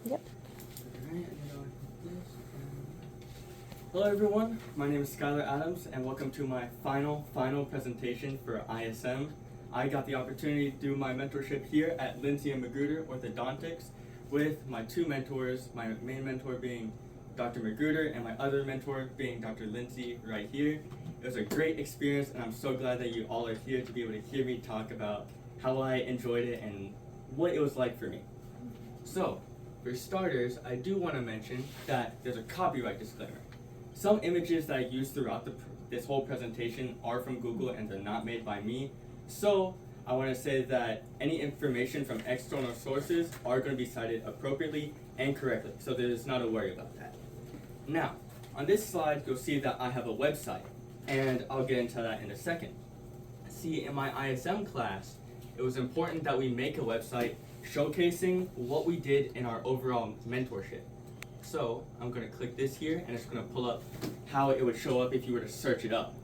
Yep. Alright, and then I'll put this Hello everyone, my name is Skylar Adams and welcome to my final presentation for ISM. I got the opportunity to do my mentorship here at Lindsay and Magruder Orthodontics with my two mentors, my main mentor being Dr. Magruder and my other mentor being Dr. Lindsay right here. It was a great experience and I'm so glad that you all are here to be able to hear me talk about how I enjoyed it and what it was like for me. So, for starters, I do want to mention that there's a copyright disclaimer. Some images that I use throughout this whole presentation are from Google and they're not made by me. So, I want to say that any information from external sources are going to be cited appropriately and correctly, so there's not a worry about that. Now, on this slide, you'll see that I have a website, and I'll get into that in a second. See, in my ISM class, it was important that we make a website showcasing what we did in our overall mentorship. So, I'm going to click this here, and it's going to pull up how it would show up if you were to search it up.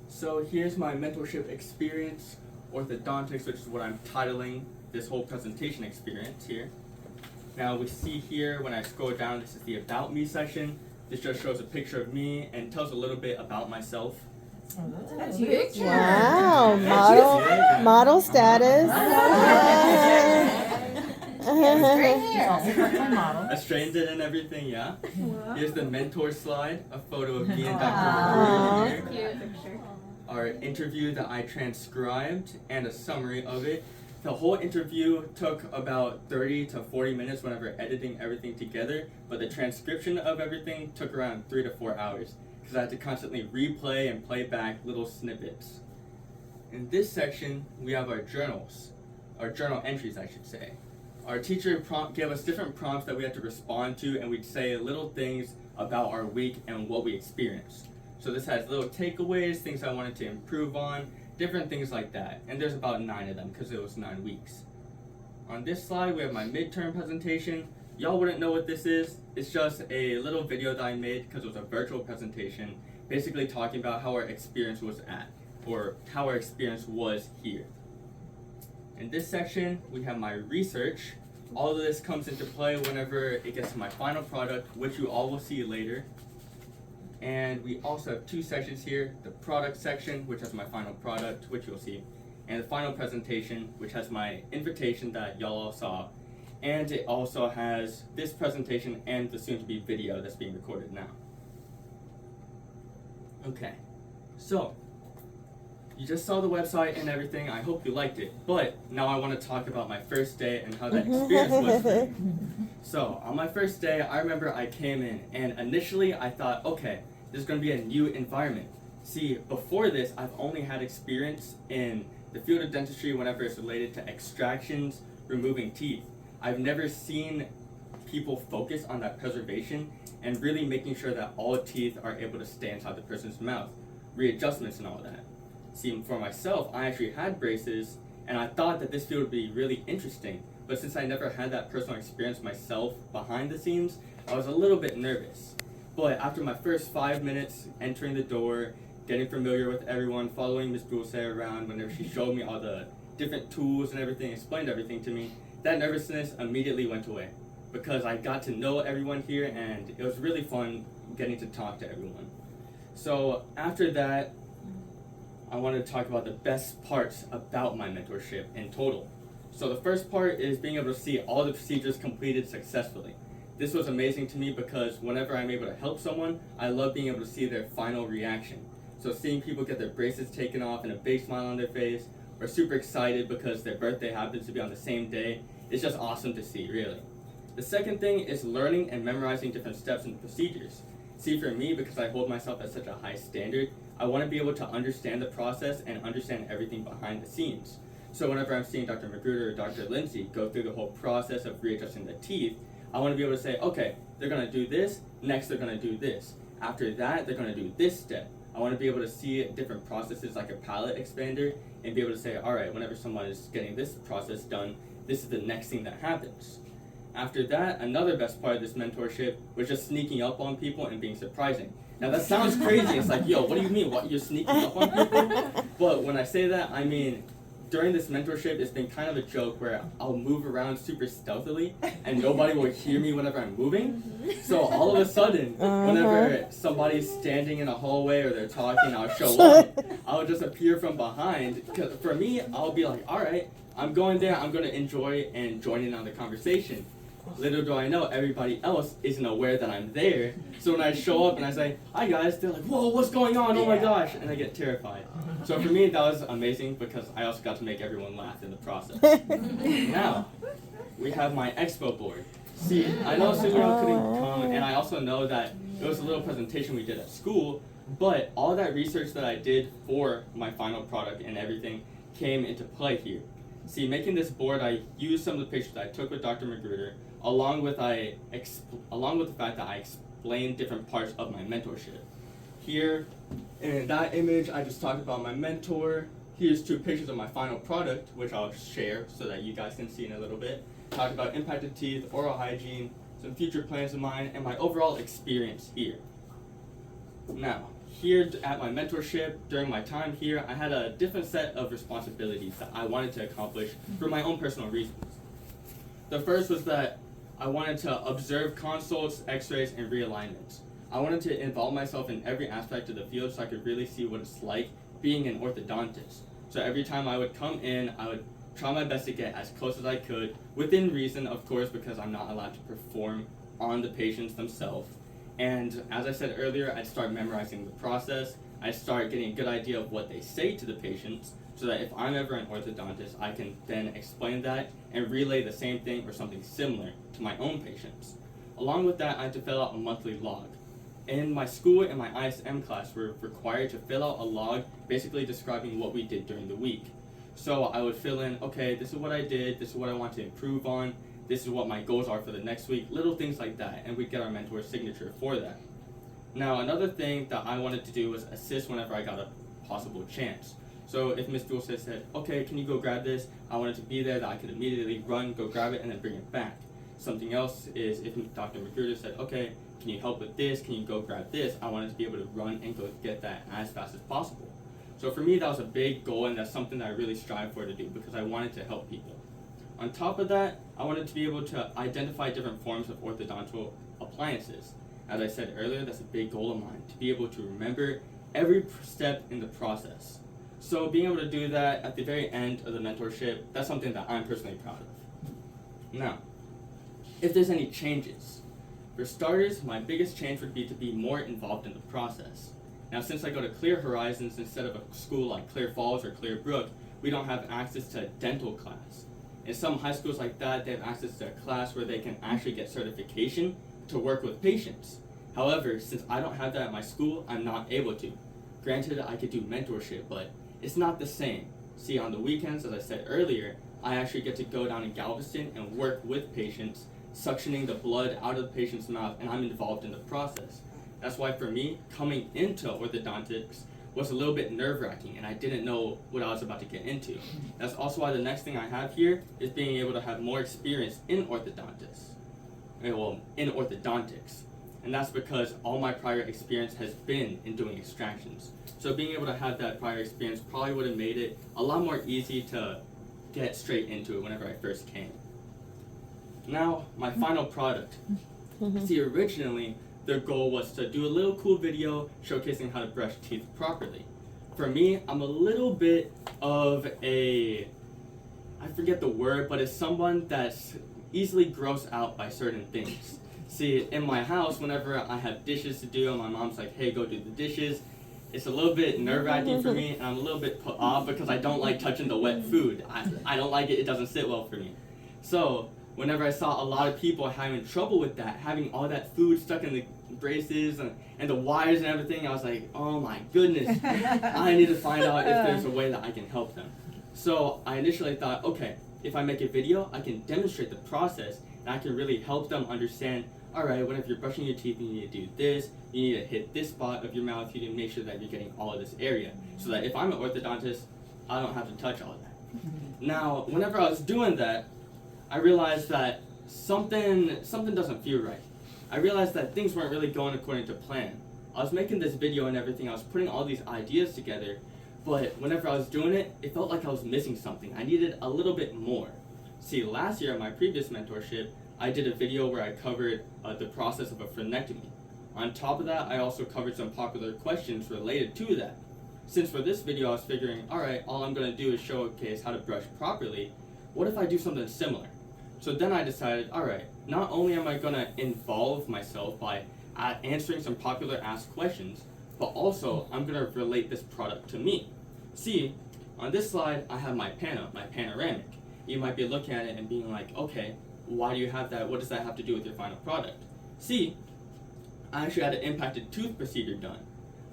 So, here's my mentorship experience, orthodontics, which is what I'm titling this whole presentation experience here. Now, we see here, when I scroll down, this is the About Me section. This just shows a picture of me and tells a little bit about myself. That's huge. Wow, model status. I straightened it and everything, yeah. Wow. Here's the mentor slide, a photo of me and Dr. Aww. Magruder here. Our interview that I transcribed and a summary of it. The whole interview took about 30 to 40 minutes whenever editing everything together, but the transcription of everything took around 3 to 4 hours because I had to constantly replay and play back little snippets. In this section, we have our journals, our journal entries, I should say. Our teacher gave us different prompts that we had to respond to, and we'd say little things about our week and what we experienced. So this has little takeaways, things I wanted to improve on, different things like that. And there's about 9 of them because it was 9 weeks. On this slide, we have my midterm presentation. Y'all wouldn't know what this is. It's just a little video that I made because it was a virtual presentation, basically talking about how our experience was at, or how our experience was here. In this section, we have my research. All of this comes into play whenever it gets to my final product, which you all will see later. And we also have 2 sections here, the product section, which has my final product, which you'll see, and the final presentation, which has my invitation that y'all all saw. And it also has this presentation and the soon-to-be video that's being recorded now. Okay, so you just saw the website and everything. I hope you liked it. But now I want to talk about my first day and how that experience was for me. So on my first day, I remember I came in and initially I thought, okay, this is going to be a new environment. See, before this, I've only had experience in the field of dentistry whenever it's related to extractions, removing teeth. I've never seen people focus on that preservation and really making sure that all teeth are able to stay inside the person's mouth, readjustments and all that. See, for myself, I actually had braces, and I thought that this field would be really interesting, but since I never had that personal experience myself behind the scenes, I was a little bit nervous. But after my first 5 minutes entering the door, getting familiar with everyone, following Ms. Dulce around whenever she showed me all the different tools and everything, explained everything to me, that nervousness immediately went away because I got to know everyone here and it was really fun getting to talk to everyone. So after that, I wanted to talk about the best parts about my mentorship in total. So the first part is being able to see all the procedures completed successfully. This was amazing to me because whenever I'm able to help someone, I love being able to see their final reaction. So seeing people get their braces taken off and a big smile on their face, or super excited because their birthday happens to be on the same day, it's just awesome to see, really. The second thing is learning and memorizing different steps and procedures. See, for me, because I hold myself at such a high standard, I want to be able to understand the process and understand everything behind the scenes. So whenever I'm seeing Dr. Magruder or Dr. Lindsay go through the whole process of readjusting the teeth, I want to be able to say, okay, they're going to do this, next they're going to do this. After that, they're going to do this step. I want to be able to see different processes like a palate expander and be able to say, all right, whenever someone is getting this process done, this is the next thing that happens. After that, another best part of this mentorship was just sneaking up on people and being surprising. Now that sounds crazy. It's like, yo, what do you mean? What, you're sneaking up on people? But when I say that, I mean during this mentorship, it's been kind of a joke where I'll move around super stealthily and nobody will hear me whenever I'm moving. So all of a sudden, whenever somebody's standing in a hallway or they're talking, I'll show up. I'll just appear from behind. 'Cause for me, I'll be like, all right, I'm going there. I'm going to enjoy and join in on the conversation. Little do I know, everybody else isn't aware that I'm there. So when I show up and I say, hi guys, they're like, whoa, what's going on? Oh my gosh. And I get terrified. So for me, that was amazing because I also got to make everyone laugh in the process. Now, we have my expo board. See, I know Sunyo couldn't come, and I also know that it was a little presentation we did at school, but all that research that I did for my final product and everything came into play here. See, making this board, I used some of the pictures that I took with Dr. Magruder, along with the fact that I explained different parts of my mentorship. Here, in that image, I just talked about my mentor. Here's 2 pictures of my final product, which I'll share so that you guys can see in a little bit. Talked about impacted teeth, oral hygiene, some future plans of mine, and my overall experience here. Now, here at my mentorship, during my time here, I had a different set of responsibilities that I wanted to accomplish for my own personal reasons. The first was that I wanted to observe consults, x-rays, and realignments. I wanted to involve myself in every aspect of the field so I could really see what it's like being an orthodontist. So every time I would come in, I would try my best to get as close as I could, within reason, of course, because I'm not allowed to perform on the patients themselves. And as I said earlier, I'd start memorizing the process. I'd start getting a good idea of what they say to the patients, so that if I'm ever an orthodontist, I can then explain that and relay the same thing or something similar to my own patients. Along with that, I had to fill out a monthly log. In my school and my ISM class, we're required to fill out a log basically describing what we did during the week. So I would fill in, okay, this is what I did, this is what I want to improve on, this is what my goals are for the next week, little things like that, and we'd get our mentor's signature for that. Now, another thing that I wanted to do was assist whenever I got a possible chance. So if Ms. Dulce said, okay, can you go grab this? I wanted to be there, that I could immediately run, go grab it, and then bring it back. Something else is if Dr. Magruder said, okay, can you help with this? Can you go grab this? I wanted to be able to run and go get that as fast as possible. So for me, that was a big goal, and that's something that I really strive for to do because I wanted to help people. On top of that, I wanted to be able to identify different forms of orthodontal appliances. As I said earlier, that's a big goal of mine, to be able to remember every step in the process. So being able to do that at the very end of the mentorship, that's something that I'm personally proud of. Now, if there's any changes, for starters, my biggest change would be to be more involved in the process. Now, since I go to Clear Horizons instead of a school like Clear Falls or Clear Brook, we don't have access to a dental class. In some high schools like that, they have access to a class where they can actually get certification to work with patients. However, since I don't have that at my school, I'm not able to. Granted, I could do mentorship, but it's not the same. See, on the weekends, as I said earlier, I actually get to go down in Galveston and work with patients, suctioning the blood out of the patient's mouth, and I'm involved in the process. That's why for me, coming into orthodontics was a little bit nerve-wracking, and I didn't know what I was about to get into. That's also why the next thing I have here is being able to have more experience in orthodontics. Well, in orthodontics. And that's because all my prior experience has been in doing extractions. So being able to have that prior experience probably would have made it a lot more easy to get straight into it whenever I first came. Now, my final product. See, originally, their goal was to do a little cool video showcasing how to brush teeth properly. For me, I'm a little bit of I forget the word, but it's someone that's easily grossed out by certain things. See, in my house, whenever I have dishes to do and my mom's like, hey, go do the dishes, it's a little bit nerve-wracking for me, and I'm a little bit put off because I don't like touching the wet food. I don't like it, it doesn't sit well for me. So, whenever I saw a lot of people having trouble with that, having all that food stuck in the braces and the wires and everything, I was like, oh my goodness, I need to find out if there's a way that I can help them. So I initially thought, okay, if I make a video, I can demonstrate the process and I can really help them understand, all right, whenever you're brushing your teeth, you need to do this, you need to hit this spot of your mouth, you need to make sure that you're getting all of this area, so that if I'm an orthodontist, I don't have to touch all of that. Now, whenever I was doing that, I realized that something doesn't feel right. I realized that things weren't really going according to plan. I was making this video and everything, I was putting all these ideas together, But whenever I was doing it, it felt like I was missing something. I needed a little bit more. See, last year at my previous mentorship, I did a video where I covered the process of a frenectomy. On top of that, I also covered some popular questions related to that. Since for this video I was figuring, alright, all I'm going to do is showcase how to brush properly, what if I do something similar? So then I decided, alright, not only am I going to involve myself by answering some popular asked questions, but also I'm going to relate this product to me. See, on this slide I have my panoramic. You might be looking at it and being like, okay, why do you have that? What does that have to do with your final product? See, I actually had an impacted tooth procedure done.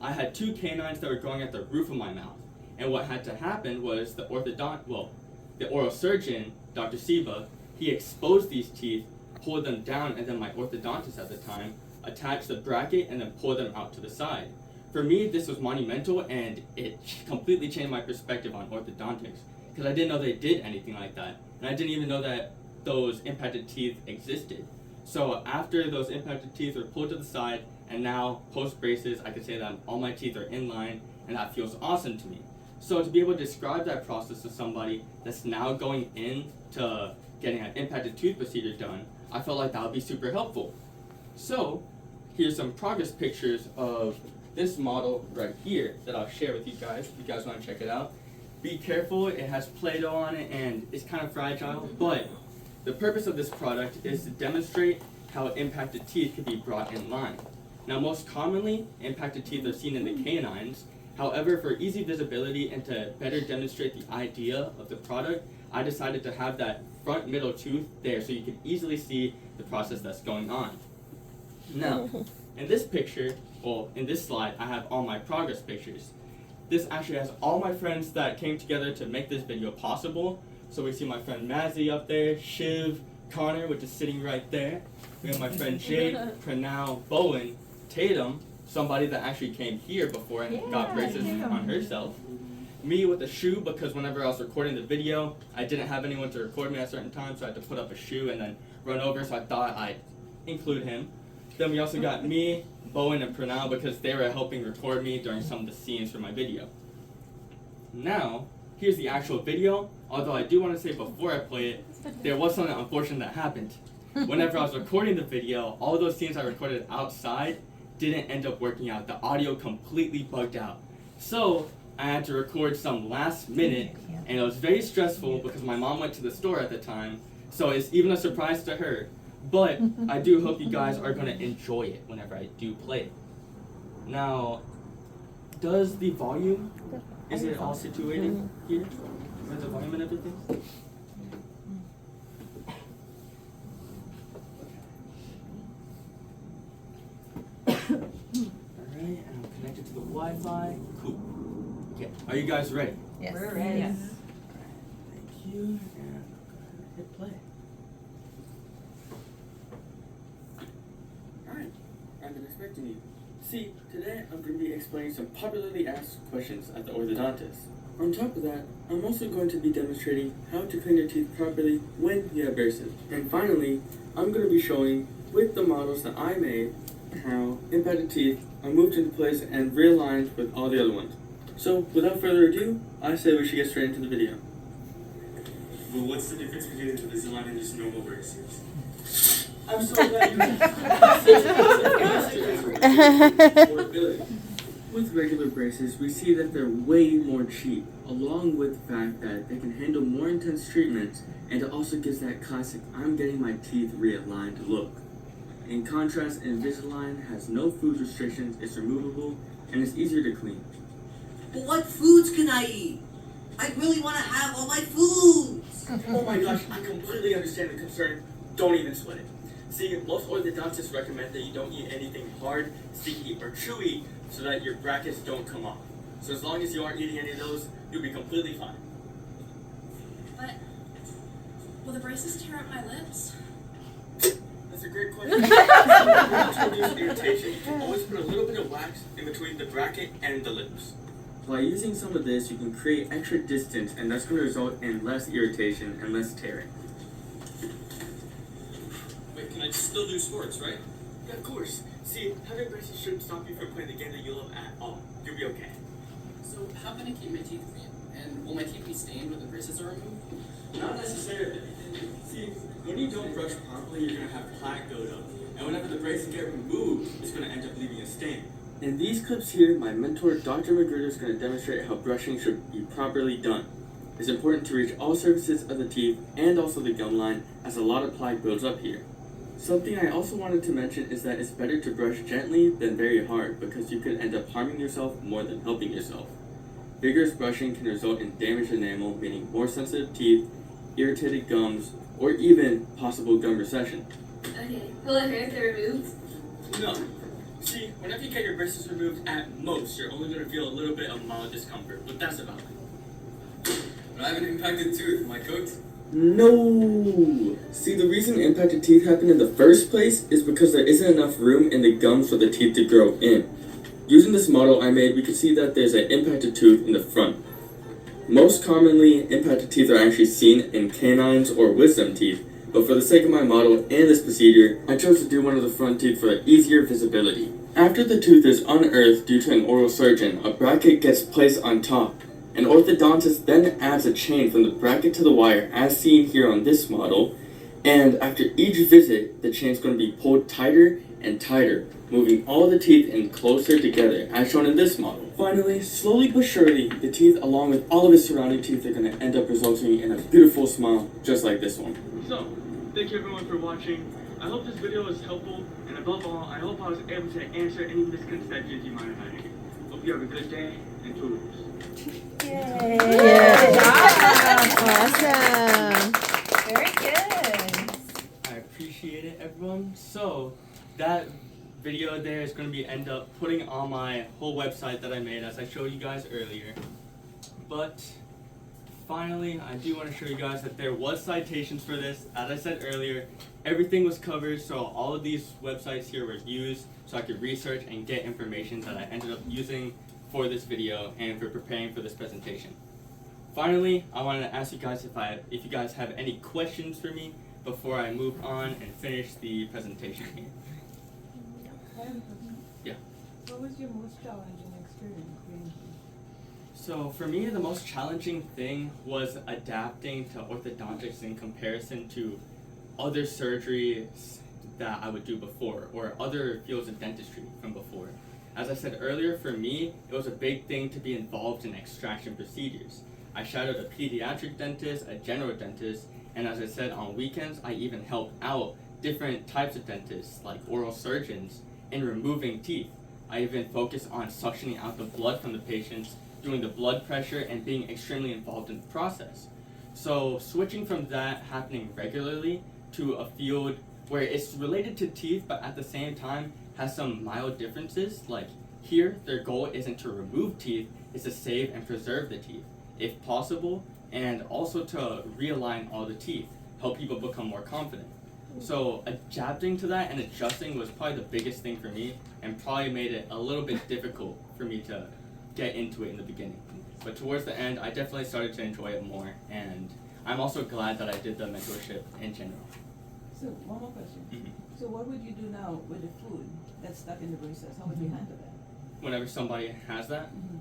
I had 2 canines that were growing at the roof of my mouth. And what had to happen was the oral surgeon, Dr. Siba, he exposed these teeth, pulled them down, and then my orthodontist at the time attached the bracket and then pulled them out to the side. For me, this was monumental, and it completely changed my perspective on orthodontics, because I didn't know they did anything like that, and I didn't even know that those impacted teeth existed. So after those impacted teeth were pulled to the side, and now post braces, I can say that all my teeth are in line, and that feels awesome to me. So to be able to describe that process to somebody that's now going into getting an impacted tooth procedure done, I felt like that would be super helpful. So here's some progress pictures of this model right here that I'll share with you guys if you guys want to check it out. Be careful, it has Play-Doh on it and it's kind of fragile, but the purpose of this product is to demonstrate how impacted teeth can be brought in line. Now most commonly, impacted teeth are seen in the canines. However, for easy visibility and to better demonstrate the idea of the product, I decided to have that front middle tooth there so you can easily see the process that's going on. Now, in this picture, in this slide, I have all my progress pictures. This actually has all my friends that came together to make this video possible. So we see my friend Mazzy up there, Shiv, Connor, which is sitting right there. We have my friend Jake, Pranav, Bowen, Tatum, somebody that actually came here before and got braces on herself. Me with a shoe, because whenever I was recording the video, I didn't have anyone to record me at a certain time, so I had to put up a shoe and then run over, so I thought I'd include him. Then we also got me, Bowen, and Pranav, because they were helping record me during some of the scenes for my video. Now, here's the actual video, although I do want to say before I play it, there was something unfortunate that happened. Whenever I was recording the video, all those scenes I recorded outside didn't end up working out. The audio completely bugged out. So I had to record some last minute, and it was very stressful because my mom went to the store at the time, so it's even a surprise to her. But I do hope you guys are going to enjoy it whenever I do play it. Now, does the volume, is it all situated here? With the volume and everything? Alright, and I'm connected to the Wi-Fi. Cool. Okay, are you guys ready? Yes. We're ready. Yes. Thank you, and I'm going to hit play. Alright, I've been expecting you. See, today I'm going to be explaining some popularly asked questions at the orthodontist. On top of that, I'm also going to be demonstrating how to clean your teeth properly when you have braces. And finally, I'm going to be showing, with the models that I made, how impacted teeth are moved into place and realigned with all the other ones. So, without further ado, I say we should get straight into the video. Well, what's the difference between Invisalign and just normal braces? I'm so glad you With regular braces, we see that they're way more cheap, along with the fact that they can handle more intense treatments, and it also gives that classic I'm getting my teeth realigned look. In contrast, Invisalign has no food restrictions, it's removable, and it's easier to clean. But what foods can I eat? I really want to have all my foods! Oh my gosh, I completely understand the concern. Don't even sweat it. See, most orthodontists recommend that you don't eat anything hard, sticky, or chewy so that your brackets don't come off. So as long as you aren't eating any of those, you'll be completely fine. But will the braces tear up my lips? That's a great question. To reduce irritation, you can always put a little bit of wax in between the bracket and the lips. By using some of this, you can create extra distance, and that's going to result in less irritation and less tearing. Wait, can I still do sports, right? Yeah, of course. See, having braces shouldn't stop you from playing the game that you love at all. You'll be okay. So how can I keep my teeth clean? And will my teeth be stained when the braces are removed? Not necessarily. See, when you don't brush properly, you're gonna have plaque buildup, and whenever the braces get removed, it's gonna end up leaving a stain. In these clips here, my mentor, Dr. Magruder, is gonna demonstrate how brushing should be properly done. It's important to reach all surfaces of the teeth and also the gum line, as a lot of plaque builds up here. Something I also wanted to mention is that it's better to brush gently than very hard, because you could end up harming yourself more than helping yourself. Vigorous brushing can result in damaged enamel, meaning more sensitive teeth, irritated gums, or even possible gum recession. Okay. Will it hurt if they're removed? No. See, whenever you get your braces removed, at most, you're only going to feel a little bit of mild discomfort, but that's about it. But I have an impacted tooth, my coat. No! See, the reason impacted teeth happen in the first place is because there isn't enough room in the gums for the teeth to grow in. Using this model I made, we can see that there's an impacted tooth in the front. Most commonly, impacted teeth are actually seen in canines or wisdom teeth, but for the sake of my model and this procedure, I chose to do one of the front teeth for easier visibility. After the tooth is unearthed due to an oral surgeon, a bracket gets placed on top. An orthodontist then adds a chain from the bracket to the wire, as seen here on this model, and after each visit, the chain is going to be pulled tighter and tighter, moving all the teeth in closer together, as shown in this model. Finally, slowly but surely, the teeth along with all of its surrounding teeth are going to end up resulting in a beautiful smile, just like this one. So, thank you everyone for watching. I hope this video was helpful, and above all, I hope I was able to answer any misconceptions you might have had. Hope you have a good day, and toodles. Yay. Awesome. Very good. I appreciate it, everyone. So, that video there is going to be end up putting on my whole website that I made, as I showed you guys earlier. But finally, I do want to show you guys that there was citations for this. As I said earlier, everything was covered, so all of these websites here were used so I could research and get information that I ended up using for this video and for preparing for this presentation. Finally, I wanted to ask you guys if you guys have any questions for me before I move on and finish the presentation here. I have a question. Yeah. What was your most challenging experience being So for me, the most challenging thing was adapting to orthodontics in comparison to other surgeries that I would do before, or other fields of dentistry from before. As I said earlier, for me, it was a big thing to be involved in extraction procedures. I shadowed a pediatric dentist, a general dentist, and as I said, on weekends, I even helped out different types of dentists, like oral surgeons, in removing teeth. I even focused on suctioning out the blood from the patients, doing the blood pressure, and being extremely involved in the process. So switching from that happening regularly to a field where it's related to teeth, but at the same time has some mild differences, like here, their goal isn't to remove teeth, it's to save and preserve the teeth, if possible, and also to realign all the teeth, help people become more confident. So adapting to that and adjusting was probably the biggest thing for me, and probably made it a little bit difficult for me to get into it in the beginning. But towards the end, I definitely started to enjoy it more, and I'm also glad that I did the mentorship in general. So, one more question. Mhm. So what would you do now with the food that's stuck in the braces? How would you handle that? Whenever somebody has that, Mm-hmm.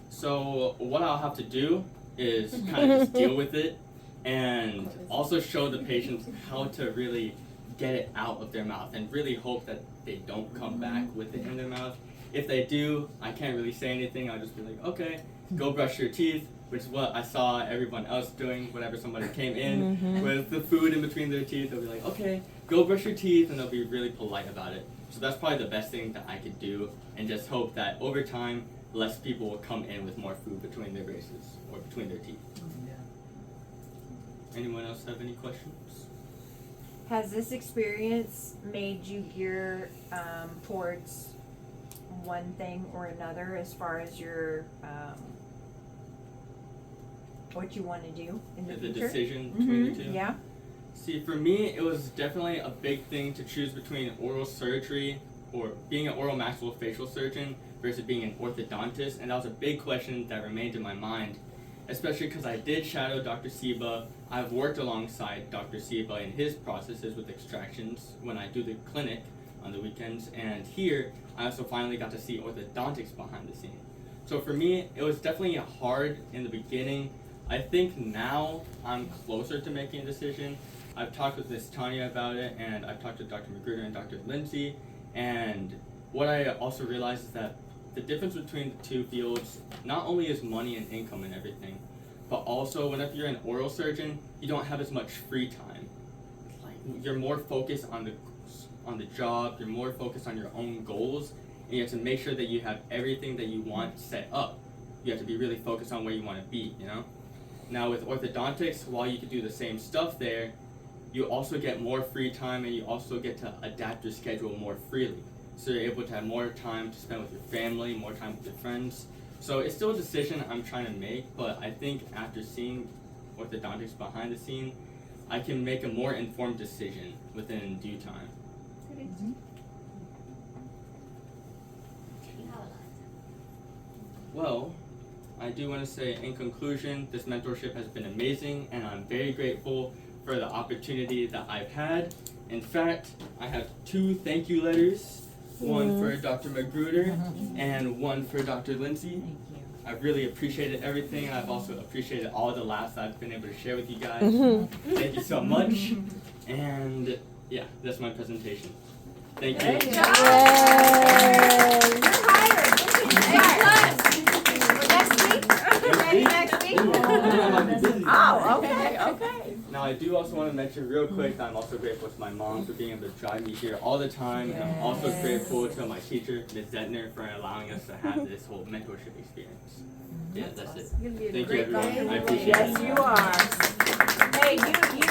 so what I'll have to do is kind of just deal with it, and also show the patients how to really get it out of their mouth, and really hope that they don't come back with it in their mouth. If they do, I can't really say anything. I'll just be like, okay, go brush your teeth, which is what I saw everyone else doing whenever somebody came in with the food in between their teeth. They'll be like, okay, go brush your teeth, and they'll be really polite about it. So that's probably the best thing that I could do, and just hope that over time, less people will come in with more food between their braces or between their teeth. Anyone else have any questions? Has this experience made you gear towards one thing or another as far as your what you want to do in the future? Decision between the two? Yeah. See, for me, it was definitely a big thing to choose between oral surgery or being an oral maxillofacial surgeon versus being an orthodontist, and that was a big question that remained in my mind, especially because I did shadow Dr. Seba. I've worked alongside Dr. Seba in his processes with extractions when I do the clinic on the weekends, and here I also finally got to see orthodontics behind the scene. So for me, it was definitely hard in the beginning. I think now I'm closer to making a decision. I've talked with Miss Tanya about it, and I've talked to Dr. Magruder and Dr. Lindsay, and what I also realized is that the difference between the two fields not only is money and income and everything, but also whenever you're an oral surgeon, you don't have as much free time. You're more focused on the job, you're more focused on your own goals, and you have to make sure that you have everything that you want set up. You have to be really focused on where you want to be, you know? Now with orthodontics, while you can do the same stuff there, you also get more free time and you also get to adapt your schedule more freely. So you're able to have more time to spend with your family, more time with your friends. So it's still a decision I'm trying to make, but I think after seeing orthodontics behind the scene, I can make a more informed decision within due time. Well, I do want to say in conclusion, this mentorship has been amazing and I'm very grateful for the opportunity that I've had. In fact, I have 2 thank you letters, one for Dr. Magruder and one for Dr. Lindsay. Thank you. I've really appreciated everything, and I've also appreciated all the laughs I've been able to share with you guys. Thank you so much. And yeah, that's my presentation. Thank you. Good Yay. job. Next week? Ready next week? Oh, okay. Now I do also want to mention real quick that I'm also grateful to my mom for being able to drive me here all the time, and I'm also grateful to my teacher, Ms. Zetner, for allowing us to have this whole mentorship experience. Yeah, that's it. You're gonna be a Thank you, great everyone. doctor. I appreciate it. Yes, you are. Hey, you